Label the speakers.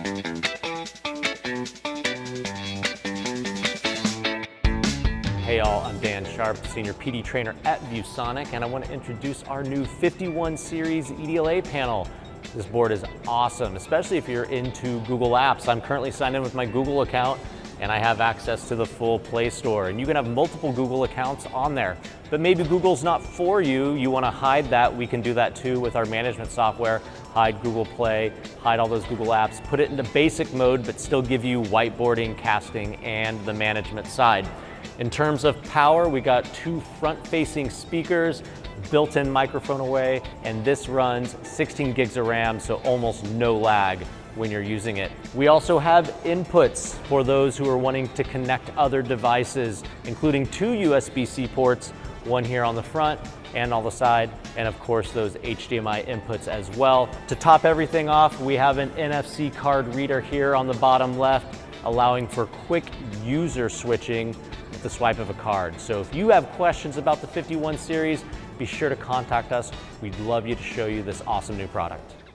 Speaker 1: Hey y'all, I'm Dan Sharp, Senior PD Trainer at ViewSonic, and I want to introduce our new 51 series EDLA panel. This board is awesome, especially if you're into Google Apps. I'm currently signed in with my Google account, and I have access to the full Play Store. And you can have multiple Google accounts on there. But maybe Google's not for you, you want to hide that, we can do that too with our management software. Hide Google Play, hide all those Google apps, put it into basic mode, but still give you whiteboarding, casting, and the management side. In terms of power, we got 2 front-facing speakers, built-in microphone array, and this runs 16 gigs of RAM, so almost no lag when you're using it. We also have inputs for those who are wanting to connect other devices, including 2 USB-C ports, one here on the front and on the side, and of course those HDMI inputs as well. To top everything off, we have an NFC card reader here on the bottom left, allowing for quick user switching with the swipe of a card. So if you have questions about the 51 series, be sure to contact us. We'd love to show you this awesome new product.